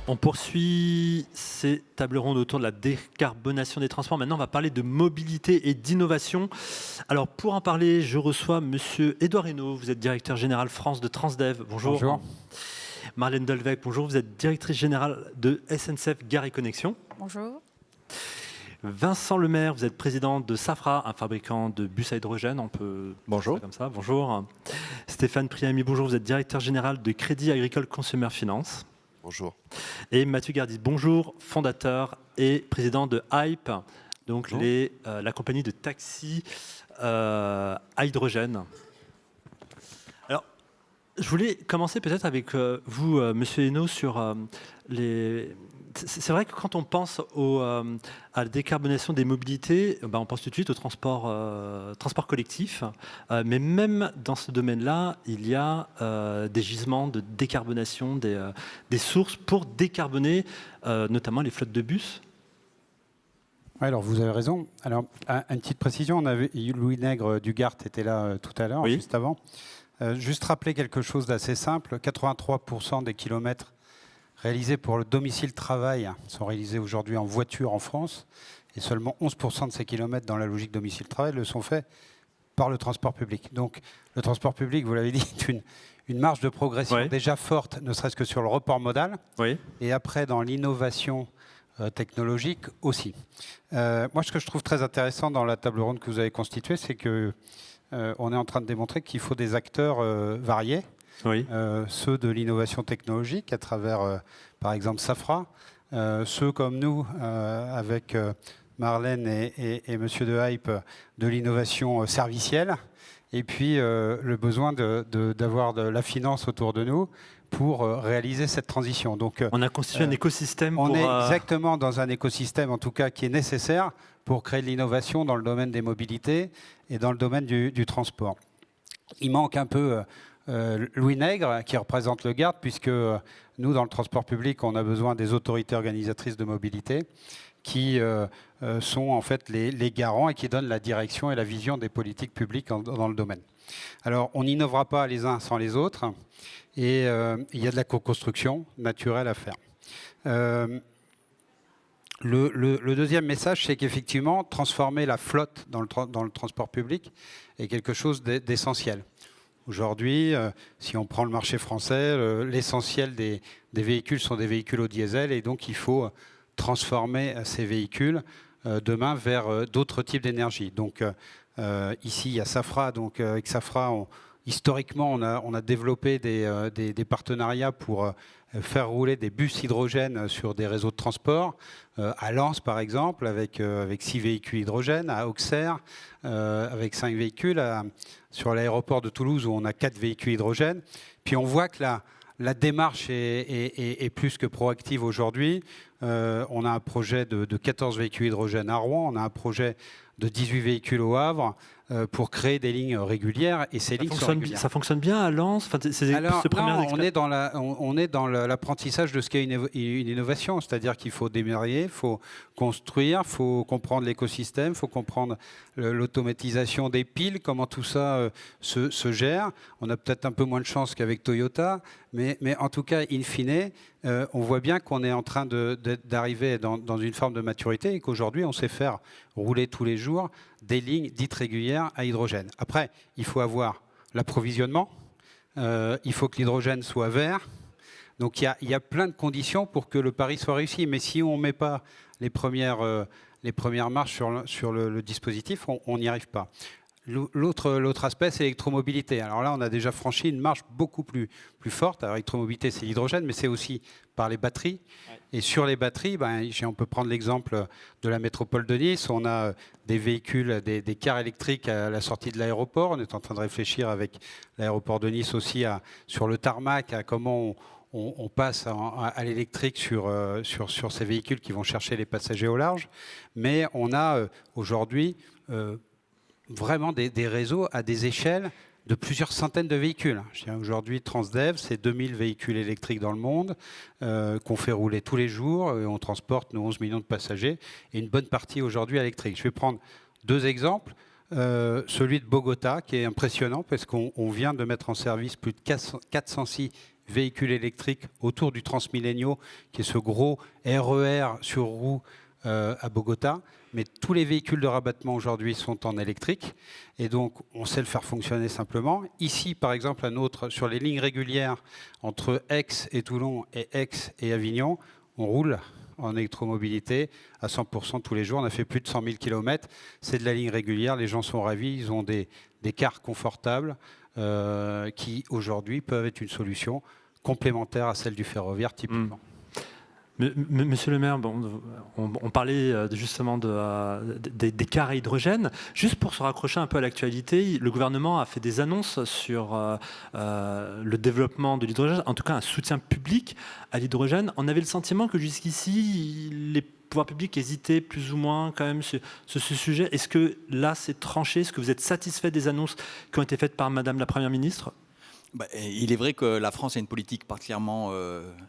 On poursuit ces tables rondes autour de la décarbonation des transports. Maintenant, on va parler de mobilité et d'innovation. Alors, pour en parler, je reçois Monsieur Édouard Hainaut. Vous êtes directeur général France de Transdev. Bonjour. Bonjour. Marlène Dolvec, bonjour. Vous êtes directrice générale de SNCF Gare et Connexion. Bonjour. Vincent Lemaire, vous êtes président de Safra, un fabricant de bus à hydrogène. On peut Bonjour. dire ça comme ça. Bonjour. Stéphane Priami, bonjour. Vous êtes directeur général de Crédit Agricole Consumer Finance. Bonjour. Et Mathieu Gardis, bonjour, fondateur et président de Hype, donc la compagnie de taxi à hydrogène. Alors, je voulais commencer peut-être avec vous, Monsieur Hainaut, sur les... C'est vrai que quand on pense à la décarbonation des mobilités, on pense tout de suite au transport collectif. Mais même dans ce domaine-là, il y a des gisements de décarbonation, des sources pour décarboner notamment les flottes de bus. Oui, alors vous avez raison. Alors, une petite précision, on avait Louis Nègre du Gard était là tout à l'heure, Oui. juste avant. Juste rappeler quelque chose d'assez simple. 83% des kilomètres réalisés pour le domicile-travail sont réalisés aujourd'hui en voiture en France, et seulement 11% de ces kilomètres dans la logique domicile-travail le sont faits par le transport public. Donc le transport public, vous l'avez dit, est une marge de progression déjà forte, ne serait-ce que sur le report modal, et après dans l'innovation technologique aussi. Moi, ce que je trouve très intéressant dans la table ronde que vous avez constituée, c'est que on est en train de démontrer qu'il faut des acteurs variés. Ceux de l'innovation technologique à travers, par exemple, Safra, ceux comme nous, avec Marlène et Monsieur de Hype, de l'innovation servicielle, et puis le besoin d'avoir de la finance autour de nous pour réaliser cette transition. Donc, on a constitué un écosystème. On est exactement dans un écosystème, en tout cas, qui est nécessaire pour créer de l'innovation dans le domaine des mobilités et dans le domaine du transport. Il manque un peu... Louis Nègre, qui représente le Gard, puisque nous, dans le transport public, on a besoin des autorités organisatrices de mobilité qui sont en fait les garants et qui donnent la direction et la vision des politiques publiques dans le domaine. Alors, on n'innovera pas les uns sans les autres, et il y a de la co-construction naturelle à faire. Le deuxième message, c'est qu'effectivement, transformer la flotte dans le transport public est quelque chose d'essentiel. Aujourd'hui, si on prend le marché français, l'essentiel des véhicules sont des véhicules au diesel, et donc il faut transformer ces véhicules demain vers d'autres types d'énergie. Donc ici, il y a Safra. Donc avec Safra, historiquement, on a développé des partenariats pour faire rouler des bus hydrogène sur des réseaux de transport. À Lens, par exemple, avec 6 véhicules hydrogène, à Auxerre, avec 5 véhicules, sur l'aéroport de Toulouse, où on a 4 véhicules hydrogène. Puis on voit que la démarche est plus que proactive aujourd'hui. On a un projet de 14 véhicules hydrogène à Rouen, on a un projet de 18 véhicules au Havre pour créer des lignes régulières, et ces lignes sont régulières. Ça fonctionne bien à Lens? Alors, non, on est dans l'apprentissage de ce qu'est une innovation, c'est-à-dire qu'il faut démarrer, il faut construire, il faut comprendre l'écosystème, il faut comprendre l'automatisation des piles, comment tout ça se gère. On a peut-être un peu moins de chance qu'avec Toyota, mais en tout cas, in fine, on voit bien qu'on est en train d'arriver dans une forme de maturité, et qu'aujourd'hui, on sait faire rouler tous les jours des lignes dites régulières à hydrogène. Après, il faut avoir l'approvisionnement, il faut que l'hydrogène soit vert. Donc il y a plein de conditions pour que le pari soit réussi. Mais si on ne met pas les premières marches sur le dispositif, on n'y arrive pas. L'autre aspect, c'est l'électromobilité. Alors là, on a déjà franchi une marche beaucoup plus forte. Alors l'électromobilité, c'est l'hydrogène, mais c'est aussi par les batteries. Et sur les batteries, on peut prendre l'exemple de la métropole de Nice. On a des véhicules, des cars électriques à la sortie de l'aéroport. On est en train de réfléchir avec l'aéroport de Nice aussi sur le tarmac, à comment on passe à l'électrique sur ces véhicules qui vont chercher les passagers au large. Mais on a aujourd'hui vraiment des réseaux à des échelles de plusieurs centaines de véhicules. Aujourd'hui, Transdev, c'est 2000 véhicules électriques dans le monde qu'on fait rouler tous les jours. On transporte nos 11 millions de passagers, et une bonne partie aujourd'hui électrique. Je vais prendre 2 exemples. Celui de Bogota, qui est impressionnant parce qu'on vient de mettre en service plus de 406 véhicules électriques autour du Transmilenio, qui est ce gros RER sur roue à Bogota. Mais tous les véhicules de rabattement aujourd'hui sont en électrique. Et donc, on sait le faire fonctionner simplement. Ici, par exemple, sur les lignes régulières entre Aix et Toulon et Aix et Avignon, on roule en électromobilité à 100% tous les jours. On a fait plus de 100 000 km. C'est de la ligne régulière. Les gens sont ravis. Ils ont des cars confortables qui, aujourd'hui, peuvent être une solution complémentaire à celle du ferroviaire, typiquement. Monsieur le maire, bon, on parlait justement des cars à hydrogène. Juste pour se raccrocher un peu à l'actualité, le gouvernement a fait des annonces sur le développement de l'hydrogène, en tout cas un soutien public à l'hydrogène. On avait le sentiment que jusqu'ici, les pouvoirs publics hésitaient plus ou moins quand même sur ce sujet. Est-ce que là, c'est tranché? Est-ce que vous êtes satisfait des annonces qui ont été faites par Madame la Première ministre? Il est vrai que la France a une politique particulièrement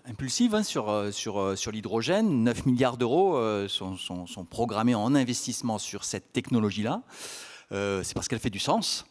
impulsive sur l'hydrogène. 9 milliards d'euros sont programmés en investissement sur cette technologie-là. C'est parce qu'elle fait du sens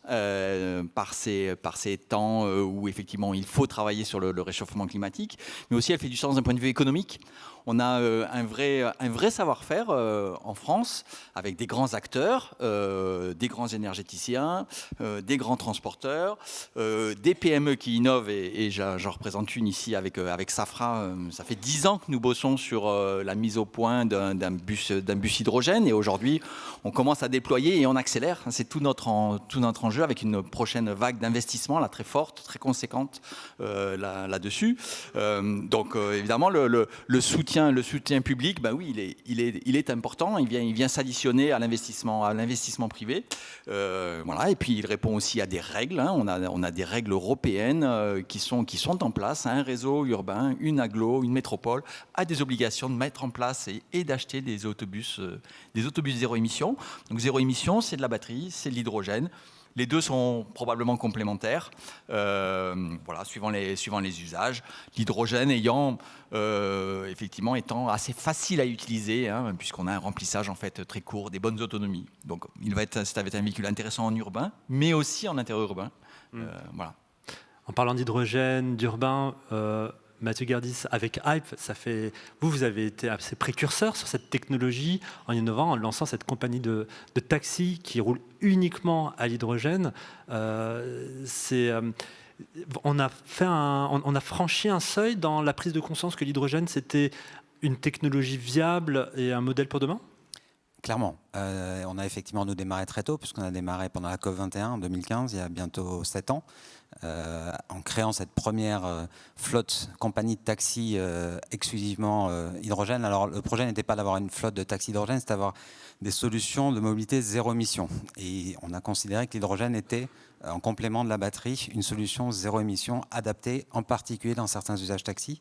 par ces temps où effectivement il faut travailler sur le réchauffement climatique, mais aussi elle fait du sens d'un point de vue économique. On a un vrai savoir-faire en France avec des grands acteurs, des grands énergéticiens, des grands transporteurs, des PME qui innovent et j'en représente une ici avec Safra. Ça fait 10 ans que nous bossons sur la mise au point d'un bus hydrogène et aujourd'hui on commence à déployer et on accélère. C'est tout notre enjeu avec une prochaine vague d'investissement là, très forte, très conséquente là-dessus. Donc évidemment le soutien public, ben oui, il est important. Il vient s'additionner à l'investissement privé. Voilà. Et puis il répond aussi à des règles. Hein. On a des règles européennes qui sont en place. Un réseau urbain, une agglo, une métropole a des obligations de mettre en place et d'acheter des autobus zéro émission. Donc zéro émission, c'est de la batterie, c'est de l'hydrogène. Les deux sont probablement complémentaires, voilà, suivant les usages. L'hydrogène effectivement étant assez facile à utiliser, hein, puisqu'on a un remplissage en fait très court, des bonnes autonomies. Donc ça va être un véhicule intéressant en urbain, mais aussi en interurbain. Voilà. En parlant d'hydrogène, d'urbain, Mathieu Gardis, avec Hype, vous avez été assez précurseur sur cette technologie en innovant, en lançant cette compagnie de taxi qui roule uniquement à l'hydrogène. On a franchi un seuil dans la prise de conscience que l'hydrogène, c'était une technologie viable et un modèle pour demain? Clairement. On a effectivement démarré très tôt, puisqu'on a démarré pendant la COP21 en 2015, il y a bientôt 7 ans. En créant cette première flotte compagnie de taxi exclusivement hydrogène. Alors le projet n'était pas d'avoir une flotte de taxis hydrogène, c'était d'avoir des solutions de mobilité zéro émission. Et on a considéré que l'hydrogène était, en complément de la batterie, une solution zéro émission adaptée en particulier dans certains usages taxis.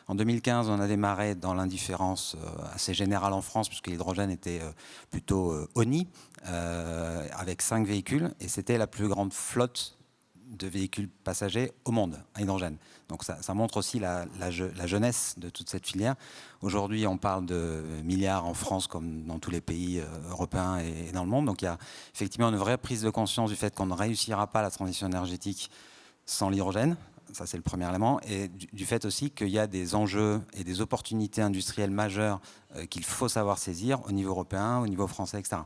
En 2015, on a démarré dans l'indifférence assez générale en France, puisque l'hydrogène était plutôt ONI, avec 5 véhicules, et c'était la plus grande flotte de véhicules passagers au monde à hydrogène. Donc ça montre aussi la jeunesse de toute cette filière. Aujourd'hui, on parle de milliards en France comme dans tous les pays européens et dans le monde. Donc il y a effectivement une vraie prise de conscience du fait qu'on ne réussira pas la transition énergétique sans l'hydrogène. Ça, c'est le premier élément. Et du fait aussi qu'il y a des enjeux et des opportunités industrielles majeures qu'il faut savoir saisir au niveau européen, au niveau français, etc.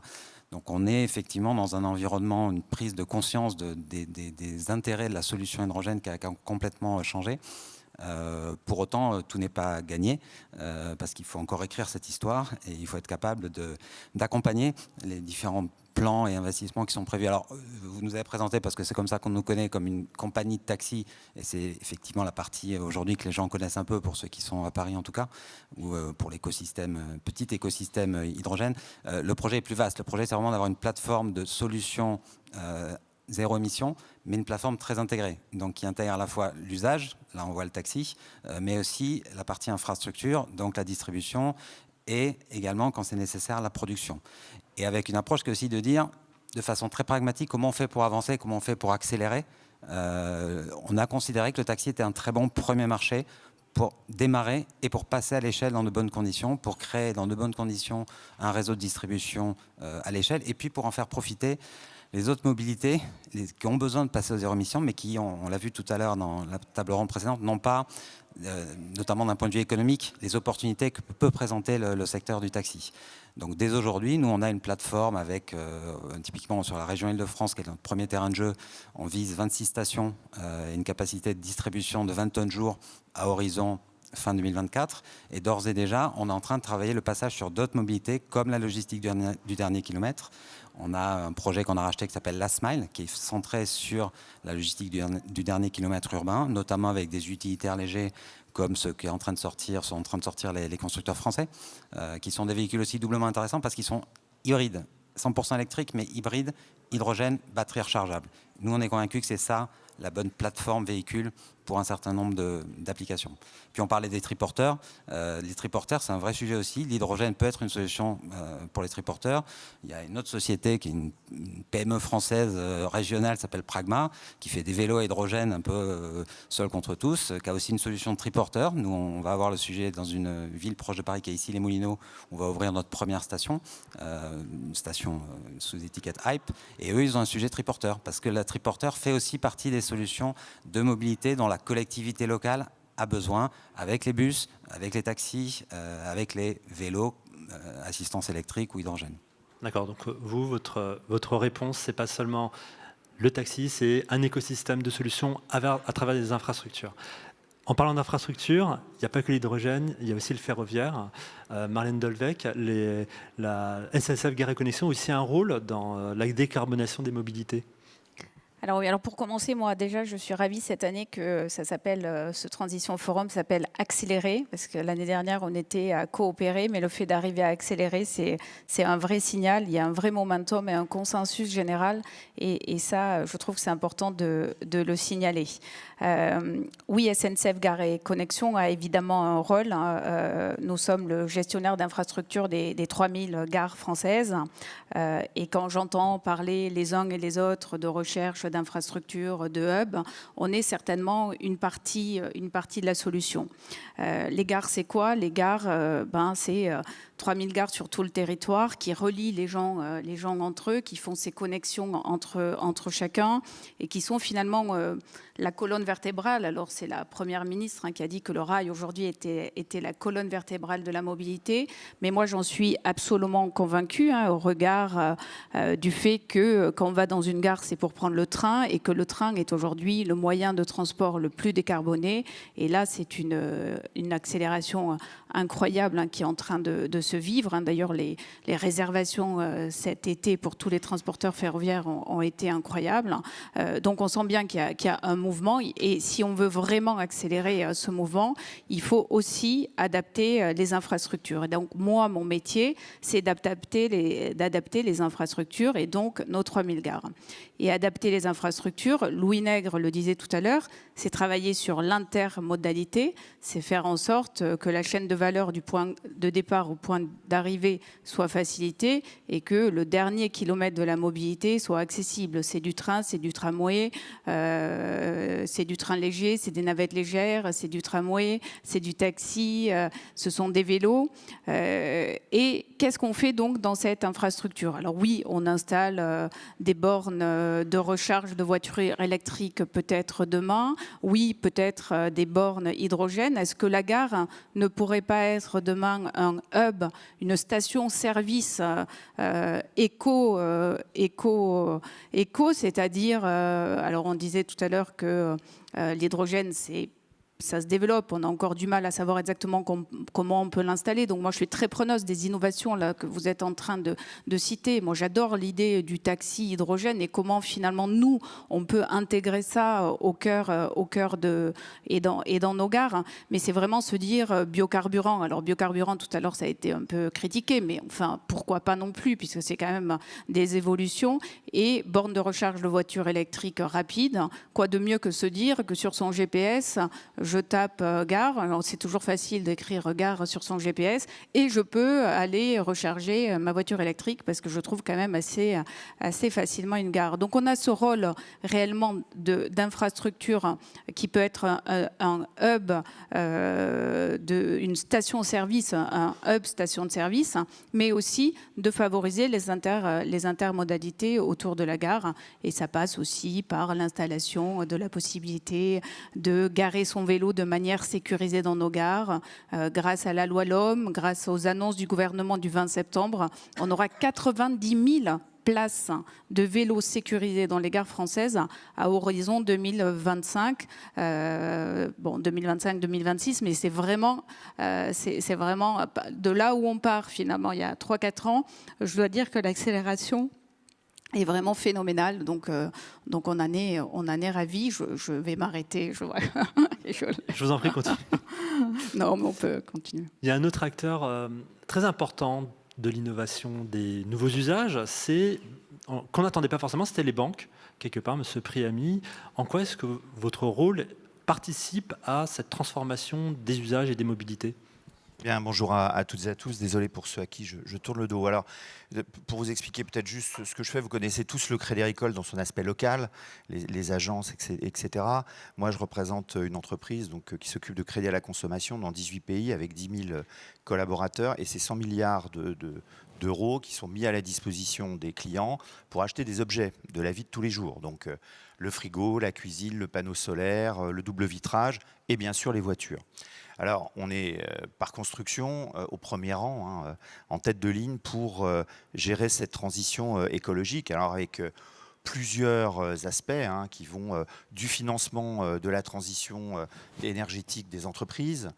Donc on est effectivement dans un environnement, une prise de conscience des intérêts de la solution hydrogène qui a complètement changé. Pour autant, tout n'est pas gagné, parce qu'il faut encore écrire cette histoire et il faut être capable d'accompagner les différents plans et investissements qui sont prévus. Alors, vous nous avez présenté, parce que c'est comme ça qu'on nous connaît, comme une compagnie de taxi, et c'est effectivement la partie aujourd'hui que les gens connaissent un peu, pour ceux qui sont à Paris en tout cas, ou pour l'écosystème, petit écosystème hydrogène. Le projet est plus vaste. Le projet, c'est vraiment d'avoir une plateforme de solutions zéro émission, mais une plateforme très intégrée, donc qui intègre à la fois l'usage, là on voit le taxi, mais aussi la partie infrastructure, donc la distribution, et également, quand c'est nécessaire, la production. Et avec une approche qui est aussi de dire, de façon très pragmatique, comment on fait pour avancer, comment on fait pour accélérer. On a considéré que le taxi était un très bon premier marché pour démarrer et pour passer à l'échelle dans de bonnes conditions, pour créer dans de bonnes conditions un réseau de distribution à l'échelle, et puis pour en faire profiter Les autres mobilités qui ont besoin de passer aux zéro émission, mais qui, on l'a vu tout à l'heure dans la table ronde précédente, n'ont pas, notamment d'un point de vue économique, les opportunités que peut présenter le secteur du taxi. Donc dès aujourd'hui, nous, on a une plateforme avec, typiquement sur la région Île-de-France, qui est notre premier terrain de jeu, on vise 26 stations et une capacité de distribution de 20 tonnes jour à horizon fin 2024. Et d'ores et déjà, on est en train de travailler le passage sur d'autres mobilités, comme la logistique du dernier kilomètre. On a un projet qu'on a racheté qui s'appelle Last Mile, qui est centré sur la logistique du dernier kilomètre urbain, notamment avec des utilitaires légers comme ceux qui sont en train de sortir les constructeurs français, qui sont des véhicules aussi doublement intéressants parce qu'ils sont hybrides, 100% électriques, mais hybrides, hydrogène, batterie rechargeable. Nous, on est convaincus que c'est ça la bonne plateforme véhicule pour un certain nombre d'applications. Puis on parlait des triporteurs. Les triporteurs, c'est un vrai sujet aussi. L'hydrogène peut être une solution pour les triporteurs. Il y a une autre société qui est une PME française régionale, s'appelle Pragma, qui fait des vélos à hydrogène un peu seul contre tous, qui a aussi une solution de triporteur. Nous, on va avoir le sujet dans une ville proche de Paris qui est ici, les Moulineaux. On va ouvrir notre première station, une station sous étiquette Hype. Et eux, ils ont un sujet triporteur, parce que la triporteur fait aussi partie des solutions de mobilité dont la collectivité locale a besoin, avec les bus, avec les taxis, avec les vélos, assistance électrique ou hydrogène. D'accord, donc vous, votre réponse, c'est pas seulement le taxi, c'est un écosystème de solutions à travers des infrastructures. En parlant d'infrastructures, il n'y a pas que l'hydrogène, il y a aussi le ferroviaire. Marlène Dolvec, la SNCF Gare et Connexion a aussi un rôle dans la décarbonation des mobilités. Alors oui, alors pour commencer, moi déjà, je suis ravie cette année que ça s'appelle, ce Transition Forum s'appelle Accélérer, parce que l'année dernière, on était à coopérer, mais le fait d'arriver à accélérer, c'est un vrai signal, il y a un vrai momentum et un consensus général, et ça, je trouve que c'est important de le signaler. Oui, SNCF Gare et Connexion a évidemment un rôle. Nous sommes le gestionnaire d'infrastructures des 3000 gares françaises, et quand j'entends parler les uns et les autres de recherche, d'infrastructures, de hubs, on est certainement une partie de la solution. Les gares, c'est quoi? Les gares, c'est 3000 gares sur tout le territoire qui relient les gens entre eux, qui font ces connexions entre chacun et qui sont finalement la colonne vertébrale. Alors c'est la première ministre qui a dit que le rail aujourd'hui était la colonne vertébrale de la mobilité, mais moi j'en suis absolument convaincue au regard du fait que quand on va dans une gare, c'est pour prendre le train et que le train est aujourd'hui le moyen de transport le plus décarboné. Et là, c'est une accélération incroyable qui est en train de se vivre. D'ailleurs, les réservations cet été pour tous les transporteurs ferroviaires ont été incroyables. Donc, on sent bien qu'il y a un mouvement. Et si on veut vraiment accélérer ce mouvement, il faut aussi adapter les infrastructures. Et donc, moi, mon métier, c'est d'adapter les infrastructures et donc nos 3000 gares. Et adapter les infrastructures, Louis Nègre le disait tout à l'heure, c'est travailler sur l'intermodalité, c'est faire en sorte que la chaîne de valeur du point de départ au point d'arrivée soit facilitée et que le dernier kilomètre de la mobilité soit accessible. C'est du train, c'est du tramway, c'est du train léger, c'est des navettes légères, c'est du tramway, c'est du taxi, ce sont des vélos. Et qu'est-ce qu'on fait donc dans cette infrastructure? Alors oui, on installe des bornes de recharge de voitures électriques peut-être demain. Oui, peut-être des bornes hydrogène. Est-ce que la gare ne pourrait pas être demain un hub, une station-service éco, c'est-à-dire, alors on disait tout à l'heure que l'hydrogène, ça se développe, on a encore du mal à savoir exactement comment on peut l'installer. Donc moi, je suis très preneuse des innovations là, que vous êtes en train de citer. Moi, j'adore l'idée du taxi hydrogène et comment finalement, nous, on peut intégrer ça au cœur et dans nos gares. Mais c'est vraiment se dire biocarburant. Alors biocarburant, tout à l'heure, ça a été un peu critiqué, mais enfin, pourquoi pas non plus, puisque c'est quand même des évolutions. Et borne de recharge de voitures électriques rapides. Quoi de mieux que se dire que sur son GPS, je tape gare, c'est toujours facile d'écrire gare sur son GPS, et je peux aller recharger ma voiture électrique parce que je trouve quand même assez facilement une gare. Donc on a ce rôle réellement d'infrastructure qui peut être un hub, une station-service, un hub station de service, mais aussi de favoriser les intermodalités autour de la gare. Et ça passe aussi par l'installation de la possibilité de garer son vélo de manière sécurisée dans nos gares. Grâce à la loi LOM, grâce aux annonces du gouvernement du 20 septembre, on aura 90 000 places de vélos sécurisés dans les gares françaises à horizon 2025. 2025-2026, mais c'est vraiment de là où on part finalement il y a 3-4 ans. Je dois dire que l'accélération est vraiment phénoménale, donc on en est ravis. Je vais m'arrêter. Je vous en prie, continue. Non, mais on peut continuer. Il y a un autre acteur très important de l'innovation des nouveaux usages, qu'on n'attendait pas forcément, c'était les banques, quelque part, M. Priamy. En quoi est-ce que votre rôle participe à cette transformation des usages et des mobilités ? Bien, bonjour à toutes et à tous. Désolé pour ceux à qui je tourne le dos. Alors, pour vous expliquer peut-être juste ce que je fais, vous connaissez tous le Crédit Agricole dans son aspect local, les agences, etc. Moi, je représente une entreprise qui s'occupe de crédit à la consommation dans 18 pays avec 10 000 collaborateurs, et c'est 100 milliards d'euros qui sont mis à la disposition des clients pour acheter des objets de la vie de tous les jours. Donc, le frigo, la cuisine, le panneau solaire, le double vitrage et bien sûr les voitures. Alors, on est par construction au premier rang, en tête de ligne pour gérer cette transition écologique. Alors, avec plusieurs aspects qui vont du financement de la transition énergétique des entreprises,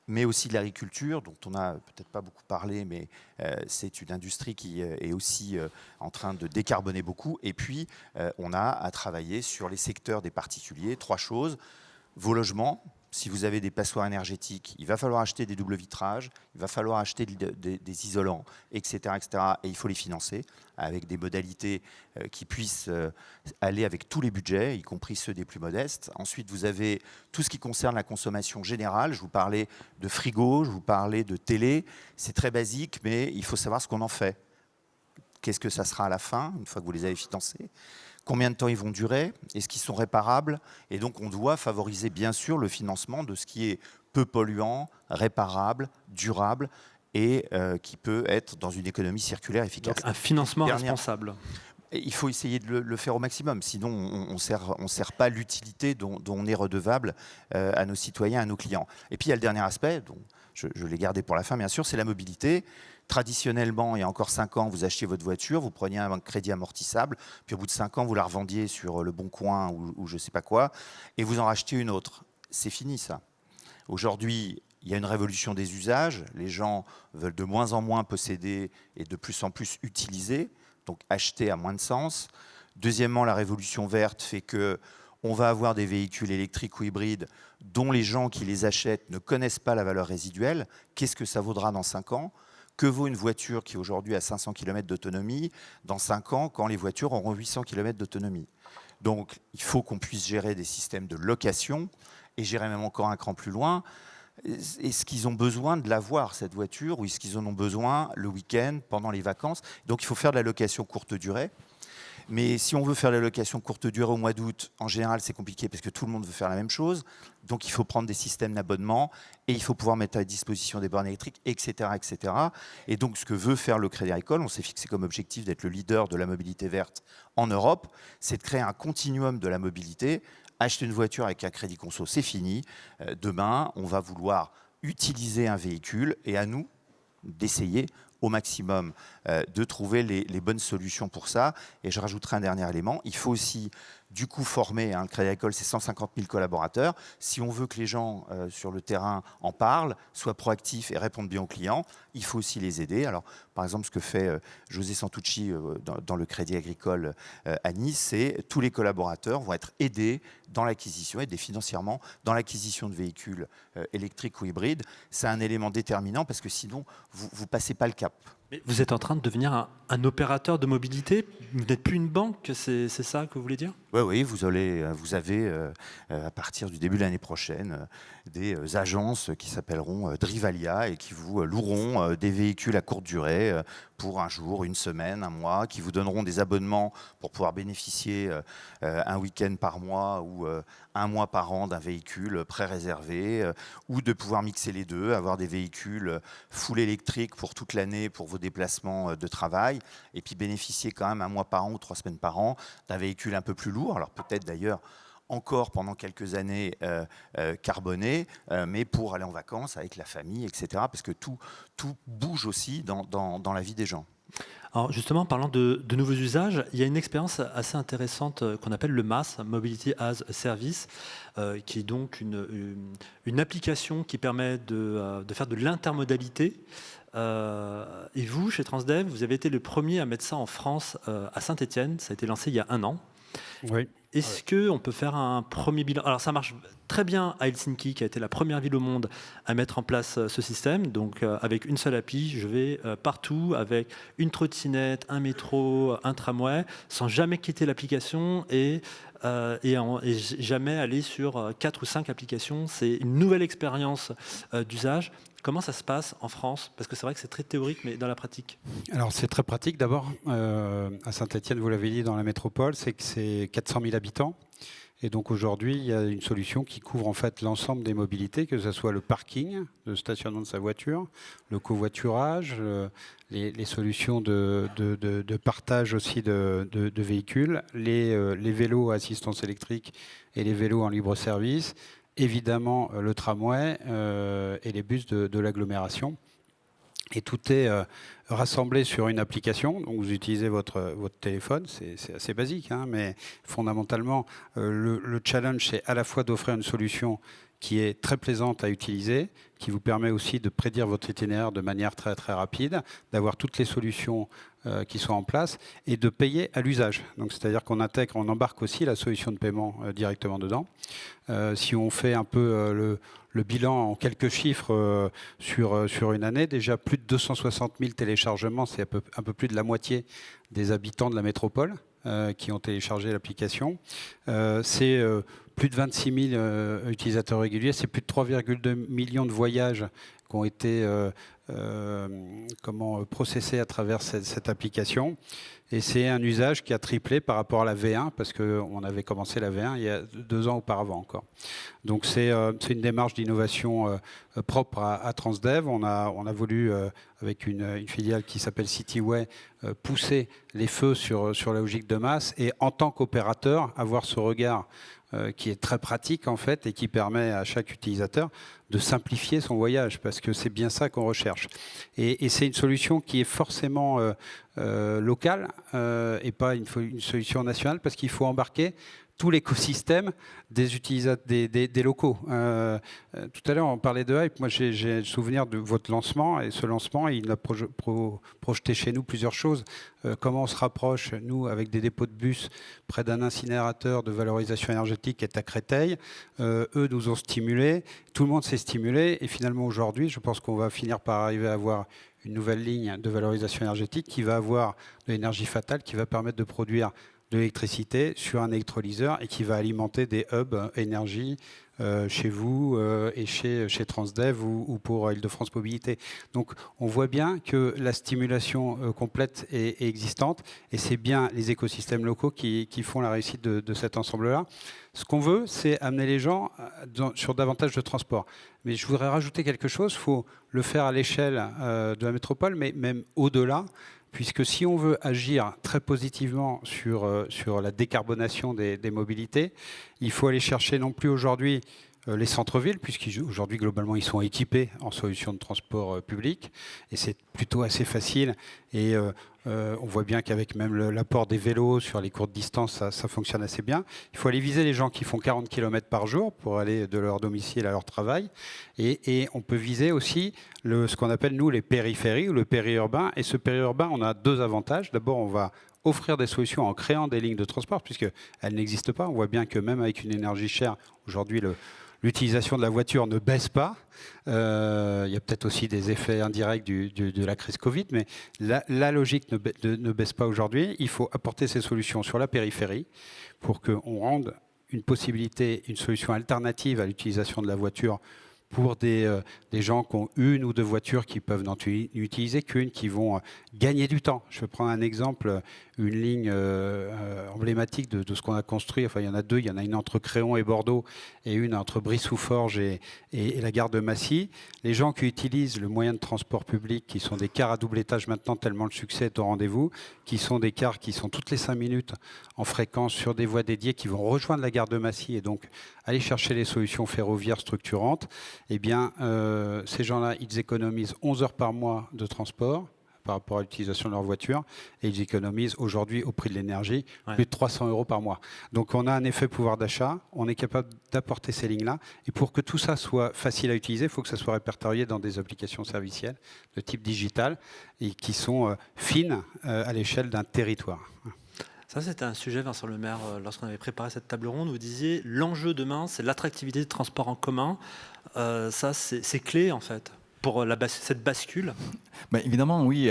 mais aussi de l'agriculture, dont on n'a peut-être pas beaucoup parlé, mais c'est une industrie qui est aussi en train de décarboner beaucoup. Et puis, on a à travailler sur les secteurs des particuliers. 3 choses. Vos logements. Si vous avez des passoires énergétiques, il va falloir acheter des doubles vitrages, il va falloir acheter des isolants, etc., etc. Et il faut les financer avec des modalités qui puissent aller avec tous les budgets, y compris ceux des plus modestes. Ensuite, vous avez tout ce qui concerne la consommation générale. Je vous parlais de frigo, je vous parlais de télé. C'est très basique, mais il faut savoir ce qu'on en fait. Qu'est-ce que ça sera à la fin, une fois que vous les avez financés ? Combien de temps ils vont durer? Est-ce qu'ils sont réparables? Et donc, on doit favoriser, bien sûr, le financement de ce qui est peu polluant, réparable, durable et qui peut être dans une économie circulaire efficace. Donc, un financement responsable. Il faut essayer de le faire au maximum, sinon on sert pas l'utilité dont on est redevable à nos citoyens, à nos clients. Et puis, il y a le dernier aspect, dont je l'ai gardé pour la fin, bien sûr, c'est la mobilité. Traditionnellement, il y a encore 5 ans, vous achetiez votre voiture, vous preniez un crédit amortissable, puis au bout de 5 ans, vous la revendiez sur le Bon Coin ou je ne sais pas quoi, et vous en rachetiez une autre. C'est fini, ça. Aujourd'hui, il y a une révolution des usages. Les gens veulent de moins en moins posséder et de plus en plus utiliser, donc acheter a moins de sens. Deuxièmement, la révolution verte fait que on va avoir des véhicules électriques ou hybrides dont les gens qui les achètent ne connaissent pas la valeur résiduelle. Qu'est-ce que ça vaudra dans 5 ans ? Que vaut une voiture qui aujourd'hui a 500 km d'autonomie dans 5 ans quand les voitures auront 800 km d'autonomie? Donc il faut qu'on puisse gérer des systèmes de location et gérer même encore un cran plus loin. Est-ce qu'ils ont besoin de l'avoir, cette voiture, ou est-ce qu'ils en ont besoin le week-end, pendant les vacances? Donc il faut faire de la location courte durée. Mais si on veut faire la location courte durée au mois d'août, en général, c'est compliqué parce que tout le monde veut faire la même chose. Donc, il faut prendre des systèmes d'abonnement et il faut pouvoir mettre à disposition des bornes électriques, etc., etc. Et donc, ce que veut faire le Crédit Agricole, on s'est fixé comme objectif d'être le leader de la mobilité verte en Europe, c'est de créer un continuum de la mobilité. Acheter une voiture avec un crédit conso, c'est fini. Demain, on va vouloir utiliser un véhicule et à nous d'essayer au maximum de trouver les bonnes solutions pour ça. Et je rajouterai un dernier élément. Il faut aussi, du coup, former. Le Crédit Agricole, c'est 150 000 collaborateurs. Si on veut que les gens sur le terrain en parlent, soient proactifs et répondent bien aux clients, il faut aussi les aider. Alors, par exemple, ce que fait José Santucci dans le Crédit Agricole à Nice, c'est tous les collaborateurs vont être aidés dans l'acquisition, aidés financièrement dans l'acquisition de véhicules électriques ou hybrides. C'est un élément déterminant parce que sinon, vous ne passez pas le cap. Mais vous êtes en train de devenir un opérateur de mobilité. Vous n'êtes plus une banque, c'est ça que vous voulez dire? Oui, vous avez à partir du début de l'année prochaine des agences qui s'appelleront Drivalia et qui vous loueront des véhicules à courte durée pour un jour, une semaine, un mois, qui vous donneront des abonnements pour pouvoir bénéficier un week-end par mois ou un mois par an d'un véhicule pré-réservé, ou de pouvoir mixer les deux, avoir des véhicules full électriques pour toute l'année pour vos déplacements de travail, et puis bénéficier quand même un mois par an ou 3 semaines par an d'un véhicule un peu plus lourd, alors peut-être d'ailleurs encore pendant quelques années carboné, mais pour aller en vacances avec la famille, etc. Parce que tout bouge aussi dans la vie des gens. Alors justement, parlant de nouveaux usages, il y a une expérience assez intéressante qu'on appelle le MaaS, Mobility as a Service, qui est donc une application qui permet de faire de l'intermodalité. Et vous, chez Transdev, vous avez été le premier à mettre ça en France, à Saint-Étienne. Ça a été lancé il y a 1 an. Oui. Est-ce qu'on peut faire un premier bilan? Alors ça marche très bien à Helsinki, qui a été la première ville au monde à mettre en place ce système. Donc avec une seule appli, je vais partout avec une trottinette, un métro, un tramway, sans jamais quitter l'application et jamais aller sur 4 ou 5 applications. C'est une nouvelle expérience d'usage. Comment ça se passe en France? Parce que c'est vrai que c'est très théorique, mais dans la pratique. Alors c'est très pratique d'abord. À Saint-Étienne, vous l'avez dit, dans la métropole, c'est que c'est 400 000 habitants. Et donc aujourd'hui, il y a une solution qui couvre en fait l'ensemble des mobilités, que ce soit le parking, le stationnement de sa voiture, le covoiturage, les solutions de partage aussi de véhicules, les vélos à assistance électrique et les vélos en libre service, évidemment le tramway et les bus de l'agglomération. Et tout est rassemblé sur une application. Donc vous utilisez votre téléphone, c'est assez basique, hein, mais fondamentalement, le challenge, c'est à la fois d'offrir une solution qui est très plaisante à utiliser, qui vous permet aussi de prédire votre itinéraire de manière très très rapide, d'avoir toutes les solutions qui sont en place et de payer à l'usage. Donc c'est-à-dire qu'on embarque aussi la solution de paiement directement dedans. Si on fait un peu le bilan en quelques chiffres sur une année, déjà plus de 260 000 téléchargements, c'est un peu plus de la moitié des habitants de la métropole qui ont téléchargé l'application. C'est plus de 26 000 utilisateurs réguliers, c'est plus de 3,2 millions de voyages qui ont été processés à travers cette application. Et c'est un usage qui a triplé par rapport à la V1, parce qu'on avait commencé la V1 il y a 2 ans auparavant encore. Donc c'est une démarche d'innovation propre à Transdev. On a voulu, avec une filiale qui s'appelle Cityway, pousser les feux sur la logique de masse, et en tant qu'opérateur, avoir ce regard qui est très pratique en fait, et qui permet à chaque utilisateur de simplifier son voyage, parce que c'est bien ça qu'on recherche. Et c'est une solution qui est forcément locale et pas une solution nationale, parce qu'il faut embarquer tout l'écosystème des utilisateurs, des locaux. Tout à l'heure, on parlait de Hype. Moi, j'ai le souvenir de votre lancement, et ce lancement, il a projeté chez nous plusieurs choses. Comment on se rapproche, nous, avec des dépôts de bus près d'un incinérateur de valorisation énergétique qui est à Créteil. Eux nous ont stimulés, tout le monde s'est stimulé, et finalement, aujourd'hui, je pense qu'on va finir par arriver à avoir une nouvelle ligne de valorisation énergétique qui va avoir de l'énergie fatale, qui va permettre de produire de l'électricité sur un électrolyseur et qui va alimenter des hubs énergie chez vous et chez Transdev ou pour Île-de-France Mobilité. Donc on voit bien que la stimulation complète est existante, et c'est bien les écosystèmes locaux qui font la réussite de cet ensemble-là. Ce qu'on veut, c'est amener les gens sur davantage de transport. Mais je voudrais rajouter quelque chose, il faut le faire à l'échelle de la métropole, mais même au-delà, puisque si on veut agir très positivement sur la décarbonation des mobilités, il faut aller chercher non plus aujourd'hui les centres-villes, puisqu'aujourd'hui, globalement, ils sont équipés en solutions de transport public, et c'est plutôt assez facile. Et on voit bien qu'avec même l'apport des vélos sur les courtes distances, ça fonctionne assez bien. Il faut aller viser les gens qui font 40 km par jour pour aller de leur domicile à leur travail. Et on peut viser aussi ce qu'on appelle, nous, les périphéries ou le périurbain. Et ce périurbain, on a 2 avantages. D'abord, on va offrir des solutions en créant des lignes de transport, puisqu'elles n'existent pas. On voit bien que même avec une énergie chère, aujourd'hui, le l'utilisation de la voiture ne baisse pas. Il y a peut-être aussi des effets indirects de la crise Covid, mais la logique ne baisse pas aujourd'hui. Il faut apporter ces solutions sur la périphérie pour qu'on rende une possibilité, une solution alternative à l'utilisation de la voiture pour des gens qui ont une ou deux voitures qui peuvent n'en utiliser qu'une, qui vont gagner du temps. Je vais prendre un exemple, une ligne emblématique de ce qu'on a construit. Enfin, il y en a deux. Il y en a une entre Créon et Bordeaux et une entre Brive-sous-Forges et la gare de Massy. Les gens qui utilisent le moyen de transport public, qui sont des cars à double étage maintenant, tellement le succès est au rendez-vous, qui sont des cars qui sont toutes les 5 minutes en fréquence sur des voies dédiées, qui vont rejoindre la gare de Massy et donc aller chercher les solutions ferroviaires structurantes, eh bien, ces gens-là, ils économisent 11 heures par mois de transport par rapport à l'utilisation de leur voiture, et ils économisent aujourd'hui, au prix de l'énergie, plus de 300 € par mois. Donc on a un effet pouvoir d'achat, on est capable d'apporter ces lignes-là, et pour que tout ça soit facile à utiliser, il faut que ça soit répertorié dans des applications servicielles de type digital, et qui sont fines à l'échelle d'un territoire. Ça, c'était un sujet, Vincent Lemaire, lorsqu'on avait préparé cette table ronde. Vous disiez, l'enjeu demain, c'est l'attractivité des transports en commun. Ça, c'est clé, en fait, pour cette bascule. Ben, évidemment, oui.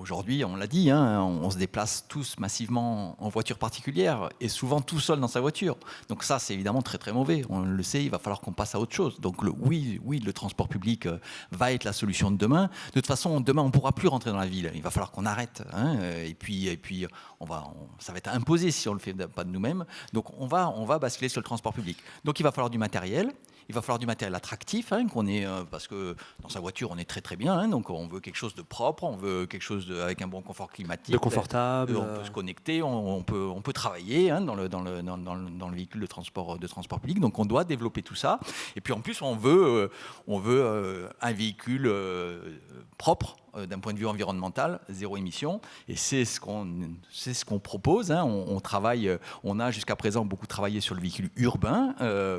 Aujourd'hui, on l'a dit, hein, on se déplace tous massivement en voiture particulière et souvent tout seul dans sa voiture. Donc ça, c'est évidemment très très mauvais. On le sait, il va falloir qu'on passe à autre chose. Donc oui, le transport public va être la solution de demain. De toute façon, demain, on ne pourra plus rentrer dans la ville. Il va falloir qu'on arrête. Hein, et puis ça va être imposé si on ne le fait pas de nous-mêmes. Donc on va basculer sur le transport public. Donc il va falloir du matériel. Il va falloir du matériel attractif, hein, parce que dans sa voiture, on est très très bien. Hein, donc on veut quelque chose de propre, on veut quelque chose avec un bon confort climatique. De confortable. On peut se connecter, on peut travailler hein, dans le véhicule de transport public. Donc on doit développer tout ça. Et puis en plus, on veut un véhicule propre d'un point de vue environnemental, zéro émission, et c'est ce qu'on propose. Hein. On a jusqu'à présent beaucoup travaillé sur le véhicule urbain,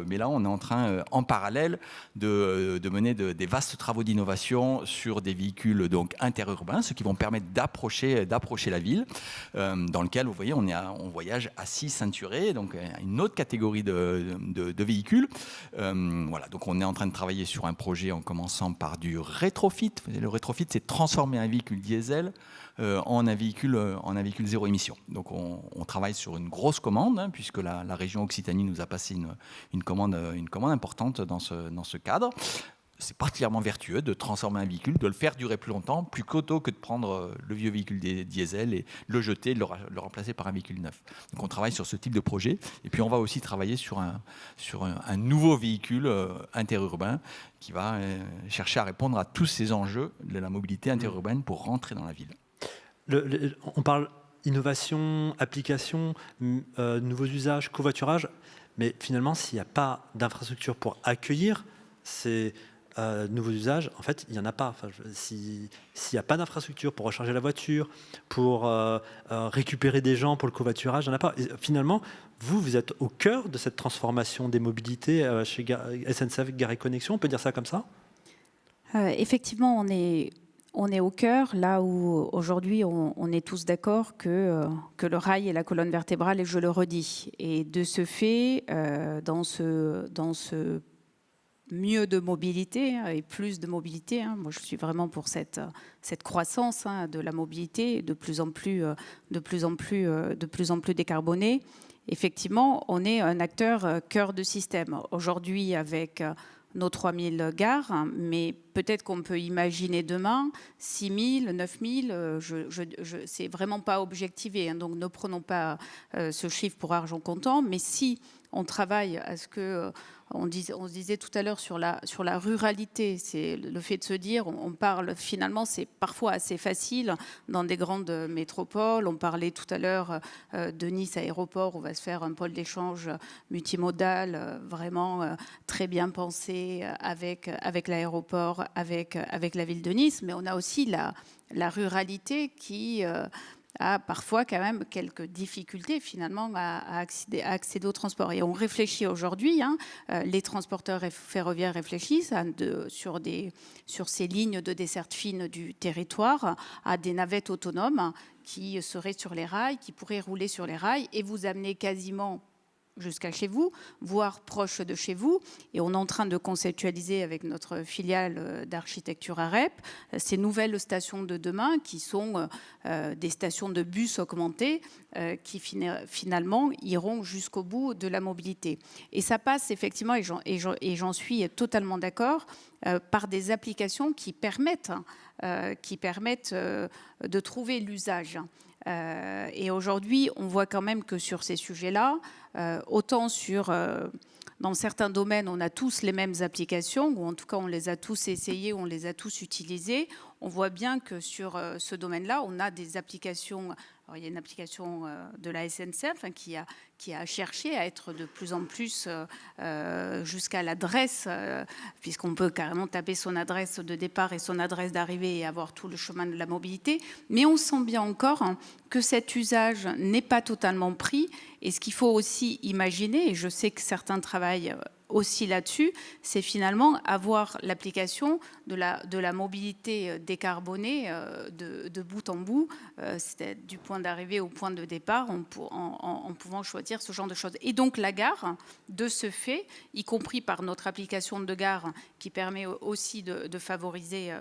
mais là on est en train, en parallèle, de mener des vastes travaux d'innovation sur des véhicules donc interurbains, ce qui vont permettre d'approcher la ville, dans lequel vous voyez on voyage assis, ceinturé, donc une autre catégorie de véhicules. Voilà, donc on est en train de travailler sur un projet en commençant par du rétrofit. Le rétrofit, c'est transformer un véhicule diesel en un véhicule zéro émission. Donc on travaille sur une grosse commande, hein, puisque la région Occitanie nous a passé une commande importante dans ce cadre. C'est particulièrement vertueux de transformer un véhicule, de le faire durer plus longtemps, plutôt que de prendre le vieux véhicule diesel et le jeter, le remplacer par un véhicule neuf. Donc on travaille sur ce type de projet. Et puis on va aussi travailler sur un nouveau véhicule interurbain qui va chercher à répondre à tous ces enjeux de la mobilité interurbaine pour rentrer dans la ville. On parle innovation, application, nouveaux usages, covoiturage, mais finalement, s'il n'y a pas d'infrastructure pour accueillir ces nouveaux usages, en fait, il n'y en a pas. Enfin, s'il n'y a pas d'infrastructure pour recharger la voiture, pour récupérer des gens pour le covoiturage, il n'y en a pas. Et finalement, vous êtes au cœur de cette transformation des mobilités chez SNCF Gare et Connexion, on peut dire ça comme ça ? Effectivement, on est au cœur, là où aujourd'hui on est tous d'accord que le rail est la colonne vertébrale, et je le redis. Et de ce fait, dans ce mieux de mobilité et plus de mobilité, hein, moi je suis vraiment pour cette croissance hein, de la mobilité de plus en plus décarbonée. Effectivement, on est un acteur cœur de système. Aujourd'hui, avec nos 3000 gares, hein, mais peut-être qu'on peut imaginer demain 6000, 9000, c'est vraiment pas objectivé, hein, donc ne prenons pas ce chiffre pour argent comptant, mais si on travaille à ce que on se disait tout à l'heure sur la ruralité, c'est le fait de se dire, on parle finalement, c'est parfois assez facile dans des grandes métropoles. On parlait tout à l'heure de Nice Aéroport, où on va se faire un pôle d'échange multimodal vraiment très bien pensé avec l'aéroport, avec la ville de Nice. Mais on a aussi la ruralité qui a parfois quand même quelques difficultés finalement à accéder au transport. Et on réfléchit aujourd'hui, hein, les transporteurs ferroviaires réfléchissent sur ces lignes de desserte fine du territoire à des navettes autonomes qui seraient sur les rails, qui pourraient rouler sur les rails et vous amener quasiment jusqu'à chez vous, voire proche de chez vous. Et on est en train de conceptualiser avec notre filiale d'architecture AREP ces nouvelles stations de demain qui sont des stations de bus augmentés qui finalement iront jusqu'au bout de la mobilité. Et ça passe effectivement, et j'en suis totalement d'accord, par des applications qui permettent de trouver l'usage. Et aujourd'hui, on voit quand même que sur ces sujets-là, autant dans certains domaines, on a tous les mêmes applications, ou en tout cas, on les a tous essayées, on les a tous utilisées. On voit bien que sur ce domaine-là, on a des applications. Alors, il y a une application de la SNCF qui a cherché à être de plus en plus jusqu'à l'adresse, puisqu'on peut carrément taper son adresse de départ et son adresse d'arrivée et avoir tout le chemin de la mobilité. Mais on sent bien encore que cet usage n'est pas totalement pris. Et ce qu'il faut aussi imaginer, et je sais que certains travaillent aussi là-dessus, c'est finalement avoir l'application de la mobilité décarbonée de bout en bout, c'est du point d'arrivée au point de départ, en pouvant choisir ce genre de choses. Et donc la gare, de ce fait, y compris par notre application de gare, qui permet aussi de favoriser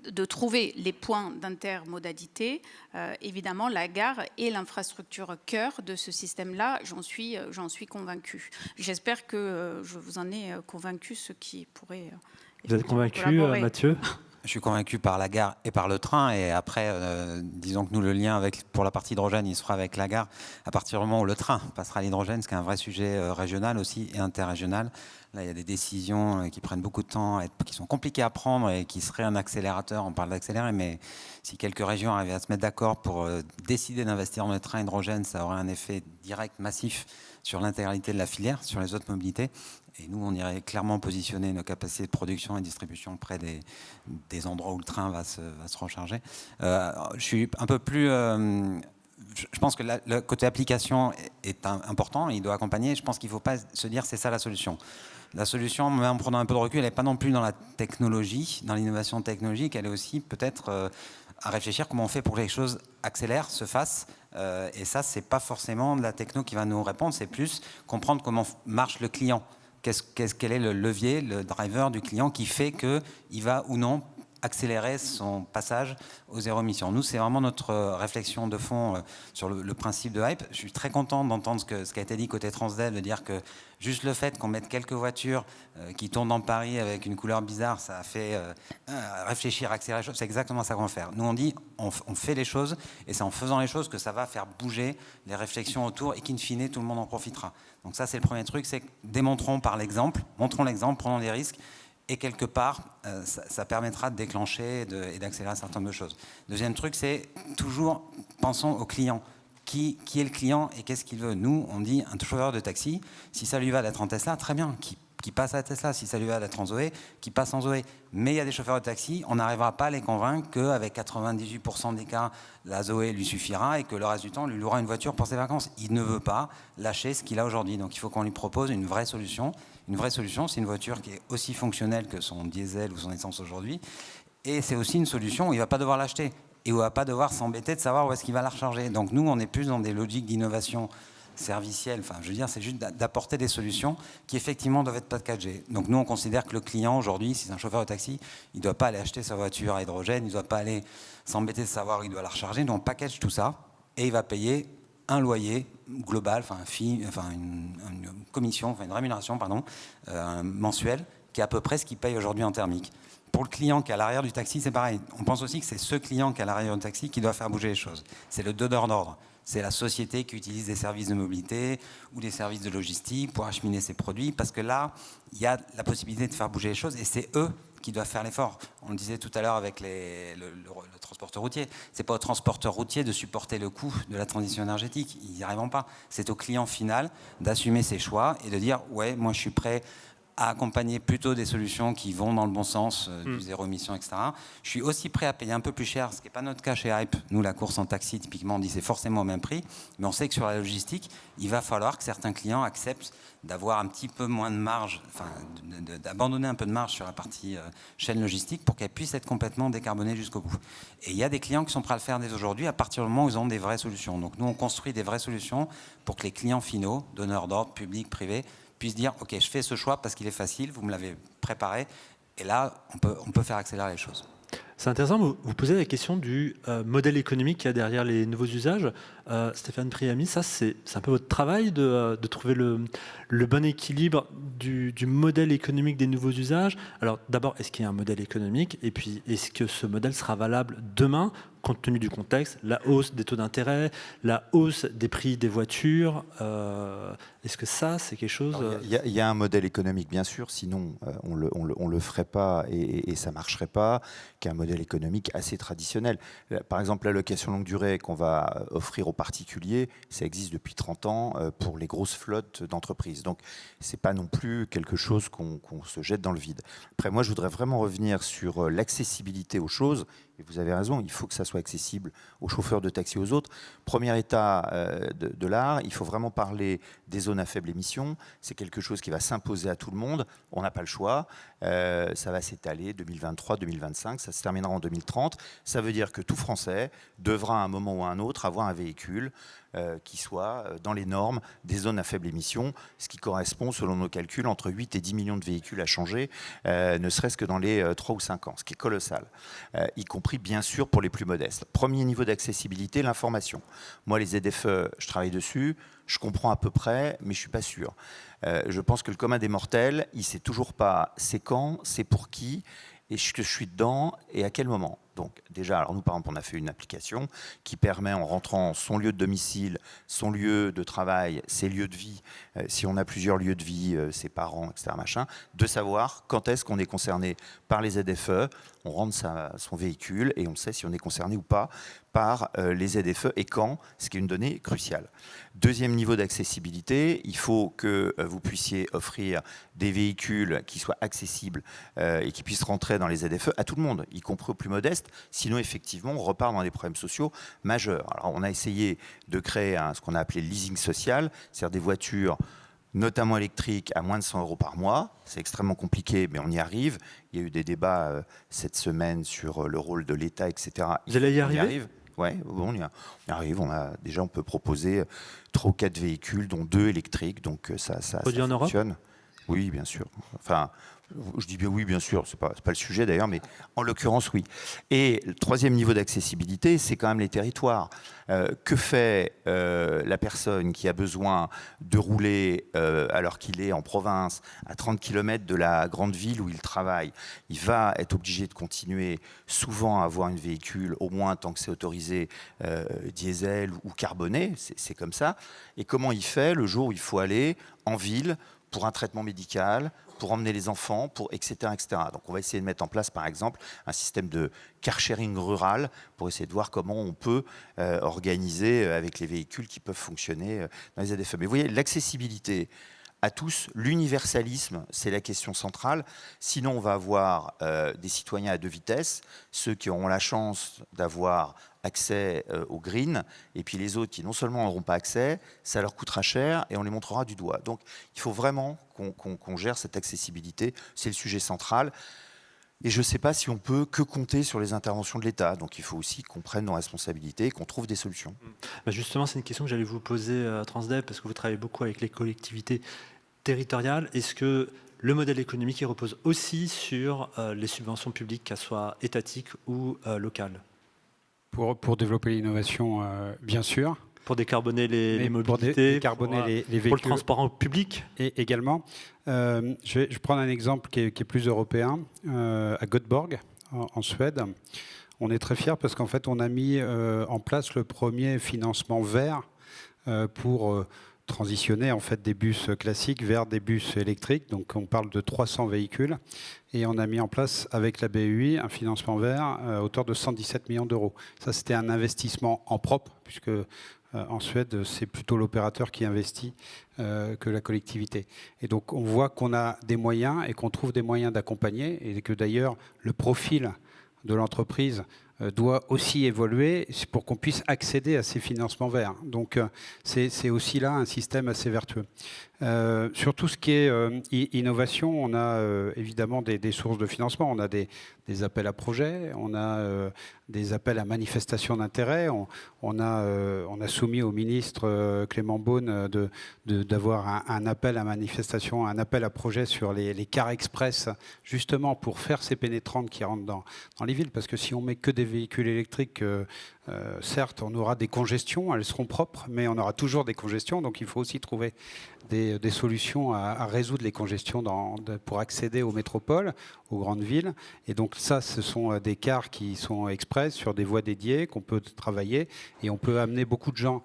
de trouver les points d'intermodalité, évidemment la gare est l'infrastructure cœur de ce système-là, j'en suis convaincue. J'espère que je vous en ai convaincu, ceux qui pourraient... Vous êtes convaincu, Mathieu ? Je suis convaincu par la gare et par le train. Et après, disons que nous, le lien pour la partie hydrogène, il se fera avec la gare à partir du moment où le train passera à l'hydrogène, ce qui est un vrai sujet régional aussi et interrégional. Là, il y a des décisions qui prennent beaucoup de temps, qui sont compliquées à prendre et qui seraient un accélérateur. On parle d'accélérer, mais si quelques régions arrivaient à se mettre d'accord pour décider d'investir dans le train hydrogène, ça aurait un effet direct, massif sur l'intégralité de la filière, sur les autres mobilités. Et nous, on irait clairement positionner nos capacités de production et de distribution près des endroits où le train va se recharger. Je suis un peu plus... je pense que le côté application est important, il doit accompagner. Je pense qu'il ne faut pas se dire c'est ça la solution. La solution, en prenant un peu de recul, elle n'est pas non plus dans la technologie, dans l'innovation technologique, elle est aussi peut-être à réfléchir comment on fait pour que les choses accélèrent, se fassent. Et ça, ce n'est pas forcément de la techno qui va nous répondre, c'est plus comprendre comment marche le client. Quel est le levier, le driver du client qui fait qu'il va ou non accélérer son passage aux zéro émission. Nous, c'est vraiment notre réflexion de fond sur le principe de Hype. Je suis très content d'entendre ce qui a été dit côté Transdev, de dire que juste le fait qu'on mette quelques voitures qui tournent dans Paris avec une couleur bizarre, ça a fait réfléchir, accélérer les choses. C'est exactement ça qu'on va faire. Nous, on dit, on fait les choses, et c'est en faisant les choses que ça va faire bouger les réflexions autour, et qu'in fine, tout le monde en profitera. Donc ça, c'est le premier truc, c'est démontrons par l'exemple, montrons l'exemple, prenons des risques, et quelque part, ça permettra de déclencher et d'accélérer un certain nombre de choses. Deuxième truc, c'est toujours, pensons au client. Qui est le client et qu'est-ce qu'il veut? Nous, on dit, un chauffeur de taxi, si ça lui va d'être en Tesla, très bien, qui passe à Tesla. Si ça lui va d'être en Zoé, qui passe en Zoé. Mais il y a des chauffeurs de taxi, on n'arrivera pas à les convaincre qu'avec 98% des cas, la Zoé lui suffira et que le reste du temps, lui louera une voiture pour ses vacances. Il ne veut pas lâcher ce qu'il a aujourd'hui. Donc il faut qu'on lui propose une vraie solution. Une vraie solution, c'est une voiture qui est aussi fonctionnelle que son diesel ou son essence aujourd'hui. Et c'est aussi une solution où il ne va pas devoir l'acheter et où il ne va pas devoir s'embêter de savoir où est-ce qu'il va la recharger. Donc nous, on est plus dans des logiques d'innovation servicielle. Enfin, je veux dire, c'est juste d'apporter des solutions qui effectivement doivent être packagées. Donc nous, on considère que le client aujourd'hui, si c'est un chauffeur de taxi, il ne doit pas aller acheter sa voiture à hydrogène, il ne doit pas aller s'embêter de savoir où il doit la recharger. Donc on package tout ça et il va payer un loyer global, une commission, une rémunération, mensuelle, qui est à peu près ce qu'il paye aujourd'hui en thermique. Pour le client qui est à l'arrière du taxi, c'est pareil. On pense aussi que c'est ce client qui est à l'arrière du taxi qui doit faire bouger les choses. C'est le donneur d'ordre. C'est la société qui utilise des services de mobilité ou des services de logistique pour acheminer ses produits, parce que là, il y a la possibilité de faire bouger les choses et c'est eux qui doivent faire l'effort. On le disait tout à l'heure avec le transporteur routier. Ce n'est pas au transporteur routier de supporter le coût de la transition énergétique. Ils n'y arriveront pas. C'est au client final d'assumer ses choix et de dire « ouais, moi je suis prêt à accompagner plutôt des solutions qui vont dans le bon sens, du zéro émission, etc. Je suis aussi prêt à payer un peu plus cher, ce qui n'est pas notre cas chez Hype. Nous, la course en taxi, typiquement, on dit c'est forcément au même prix, mais on sait que sur la logistique, il va falloir que certains clients acceptent d'avoir un petit peu moins de marge, enfin, d'abandonner un peu de marge sur la partie chaîne logistique pour qu'elle puisse être complètement décarbonée jusqu'au bout. Et il y a des clients qui sont prêts à le faire dès aujourd'hui à partir du moment où ils ont des vraies solutions. Donc nous, on construit des vraies solutions pour que les clients finaux, donneurs d'ordre, publics, privés, puissent dire « Ok, je fais ce choix parce qu'il est facile, vous me l'avez préparé. » Et là, on peut faire accélérer les choses. C'est intéressant, vous posez la question du modèle économique qu'il y a derrière les nouveaux usages. Stéphane Priamy, ça c'est un peu votre travail de trouver le bon équilibre du modèle économique des nouveaux usages. Alors d'abord, est-ce qu'il y a un modèle économique? Et puis, est-ce que ce modèle sera valable demain, compte tenu du contexte, la hausse des taux d'intérêt, la hausse des prix des voitures? Est-ce que ça, c'est quelque chose... Il y a un modèle économique, bien sûr, sinon on le ferait pas et ça marcherait pas, qui est un modèle économique assez traditionnel. Par exemple, l'allocation longue durée qu'on va offrir aux particuliers, ça existe depuis 30 ans pour les grosses flottes d'entreprises. Donc, c'est pas non plus quelque chose qu'on se jette dans le vide. Après, moi, je voudrais vraiment revenir sur l'accessibilité aux choses. Et vous avez raison, il faut que ça soit accessible aux chauffeurs de taxi, aux autres. Premier état de l'art, il faut vraiment parler des zones à faible émission. C'est quelque chose qui va s'imposer à tout le monde. On n'a pas le choix. Ça va s'étaler 2023, 2025. Ça se terminera en 2030. Ça veut dire que tout Français devra à un moment ou à un autre avoir un véhicule qui soit dans les normes des zones à faible émission, ce qui correspond, selon nos calculs, entre 8 et 10 millions de véhicules à changer, ne serait-ce que dans les 3 ou 5 ans, ce qui est colossal, y compris bien sûr pour les plus modestes. Premier niveau d'accessibilité, l'information. Moi, les ZFE, je travaille dessus, je comprends à peu près, mais je ne suis pas sûr. Je pense que le commun des mortels, il ne sait toujours pas c'est quand, c'est pour qui, et que je suis dedans, et à quel moment. Donc déjà, alors nous par exemple, on a fait une application qui permet en rentrant son lieu de domicile, son lieu de travail, ses lieux de vie, si on a plusieurs lieux de vie, ses parents, etc., machin, de savoir quand est-ce qu'on est concerné par les ZFE. On rentre son véhicule et on sait si on est concerné ou pas par les ZFE et quand, ce qui est une donnée cruciale. Deuxième niveau d'accessibilité, il faut que vous puissiez offrir des véhicules qui soient accessibles et qui puissent rentrer dans les ZFE à tout le monde, y compris aux plus modestes. Sinon, effectivement, on repart dans des problèmes sociaux majeurs. Alors, on a essayé de créer ce qu'on a appelé le leasing social, c'est-à-dire des voitures notamment électriques à moins de 100 € par mois. C'est extrêmement compliqué, mais on y arrive. Il y a eu des débats cette semaine sur le rôle de l'État, etc. Vous allez y arriver ? Oui, bon, on y arrive. On peut proposer 3 ou 4 véhicules, dont 2 électriques. Donc ça fonctionne. Oui, bien sûr. Enfin, je dis bien oui, bien sûr. C'est pas le sujet d'ailleurs, mais en l'occurrence, oui. Et le troisième niveau d'accessibilité, c'est quand même les territoires. Que fait la personne qui a besoin de rouler alors qu'il est en province, à 30 km de la grande ville où il travaille? Il va être obligé de continuer souvent à avoir un véhicule, au moins tant que c'est autorisé, diesel ou carboné. C'est comme ça. Et comment il fait le jour où il faut aller en ville pour un traitement médical, pour emmener les enfants, etc., etc. Donc on va essayer de mettre en place, par exemple, un système de car-sharing rural pour essayer de voir comment on peut organiser avec les véhicules qui peuvent fonctionner dans les ZFE. Mais vous voyez, l'accessibilité à tous, l'universalisme, c'est la question centrale. Sinon, on va avoir des citoyens à 2 vitesses, ceux qui auront la chance d'avoir accès au green, et puis les autres qui non seulement n'auront pas accès, ça leur coûtera cher et on les montrera du doigt. Donc il faut vraiment qu'on gère cette accessibilité, c'est le sujet central. Et je ne sais pas si on peut que compter sur les interventions de l'État. Donc il faut aussi qu'on prenne nos responsabilités et qu'on trouve des solutions. Justement, c'est une question que j'allais vous poser à Transdev, parce que vous travaillez beaucoup avec les collectivités territoriales. Est-ce que le modèle économique il repose aussi sur les subventions publiques, qu'elles soient étatiques ou locales? Pour développer l'innovation, bien sûr. Pour décarboner les mobilités, pour décarboner les véhicules. Pour le transport en public et également. Je vais prendre un exemple qui est plus européen. À Göteborg, en Suède, on est très fiers parce qu'en fait, on a mis en place le premier financement vert pour transitionner en fait des bus classiques vers des bus électriques. Donc on parle de 300 véhicules et on a mis en place avec la BUI un financement vert à hauteur de 117 millions d'euros. Ça, c'était un investissement en propre, puisque en Suède, c'est plutôt l'opérateur qui investit que la collectivité. Et donc on voit qu'on a des moyens et qu'on trouve des moyens d'accompagner, et que d'ailleurs le profil de l'entreprise doit aussi évoluer pour qu'on puisse accéder à ces financements verts. Donc c'est aussi là un système assez vertueux. Sur tout ce qui est innovation, on a évidemment des sources de financement. On a des appels à projets, on a des appels à manifestation d'intérêt. On a soumis au ministre Clément Beaune d'avoir un appel à manifestation, un appel à projet sur les cars express, justement pour faire ces pénétrantes qui rentrent dans les villes. Parce que si on met que des véhicules électriques, certes, on aura des congestions, elles seront propres, mais on aura toujours des congestions. Donc il faut aussi trouver des solutions à résoudre les congestions pour accéder aux métropoles, aux grandes villes. Et donc ça, ce sont des cars qui sont express sur des voies dédiées qu'on peut travailler, et on peut amener beaucoup de gens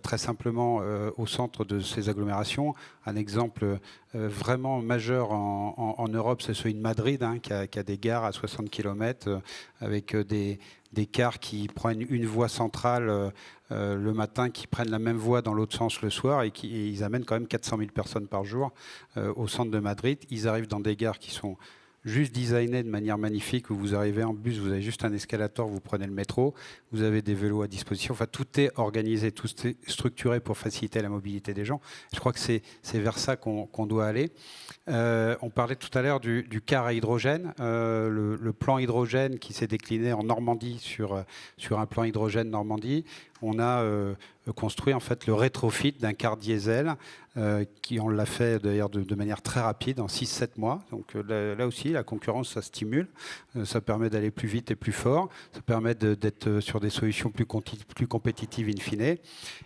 très simplement au centre de ces agglomérations. Un exemple vraiment majeur en Europe, c'est celui de Madrid, qui a des gares à 60 km avec des cars qui prennent une voie centrale le matin, qui prennent la même voie dans l'autre sens le soir, et ils amènent quand même 400 000 personnes par jour au centre de Madrid. Ils arrivent dans des gares qui sont juste designées de manière magnifique, où vous arrivez en bus, vous avez juste un escalator, vous prenez le métro, vous avez des vélos à disposition. Enfin, tout est organisé, tout est structuré pour faciliter la mobilité des gens. Je crois que c'est vers ça qu'on doit aller. On parlait tout à l'heure du car à hydrogène, le plan hydrogène qui s'est décliné en Normandie sur un plan hydrogène Normandie. On a construit en fait le rétrofit d'un car diesel on l'a fait d'ailleurs de manière très rapide, en 6-7 mois. Donc là aussi, la concurrence, ça stimule. Ça permet d'aller plus vite et plus fort. Ça permet d'être sur des solutions plus compétitives in fine.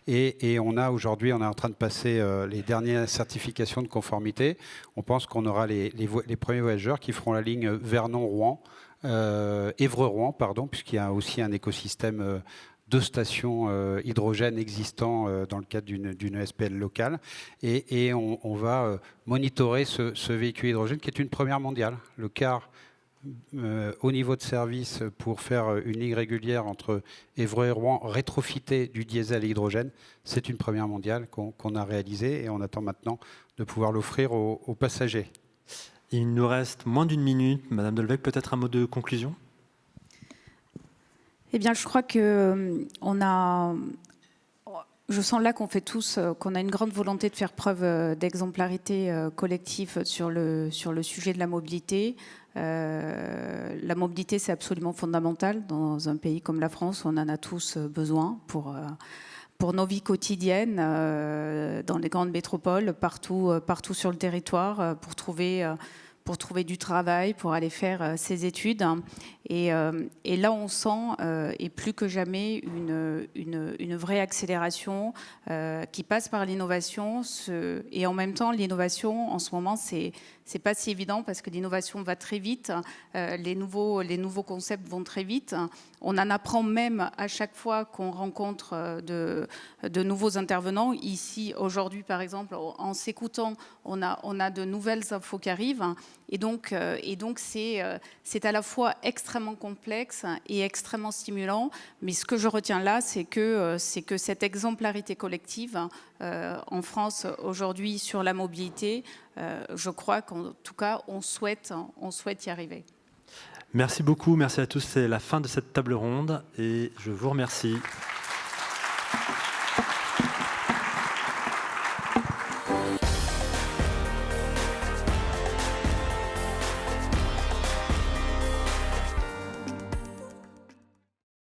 Et on a aujourd'hui, on est en train de passer les dernières certifications de conformité. On pense qu'on aura les premiers voyageurs qui feront la ligne Vernon-Rouen, Évreux-Rouen, pardon, puisqu'il y a aussi un écosystème de stations hydrogène existants dans le cadre d'une SPL locale. Et on va monitorer ce véhicule hydrogène qui est une première mondiale. Le car au niveau de service pour faire une ligne régulière entre Évreux et Rouen, rétrofité du diesel et hydrogène, c'est une première mondiale qu'on a réalisée, et on attend maintenant de pouvoir l'offrir aux passagers. Il nous reste moins d'une minute. Madame Dolvec, peut-être un mot de conclusion ? Eh bien, je crois que je sens là qu'on fait tous, qu'on a une grande volonté de faire preuve d'exemplarité collective sur le sujet de la mobilité. La mobilité, c'est absolument fondamental dans un pays comme la France, où on en a tous besoin pour nos vies quotidiennes, dans les grandes métropoles, partout sur le territoire, pour trouver du travail, pour aller faire ses études. Et là, on sent, et plus que jamais, une vraie accélération qui passe par l'innovation. Et en même temps, l'innovation, en ce moment, c'est pas si évident, parce que l'innovation va très vite, les nouveaux concepts vont très vite. On en apprend même à chaque fois qu'on rencontre de nouveaux intervenants. Ici, aujourd'hui, par exemple, en s'écoutant, on a de nouvelles infos qui arrivent. Et donc c'est à la fois extrêmement complexe et extrêmement stimulant. Mais ce que je retiens là, c'est que cette exemplarité collective en France aujourd'hui sur la mobilité, je crois qu'en tout cas, on souhaite y arriver. Merci beaucoup, merci à tous. C'est la fin de cette table ronde et je vous remercie.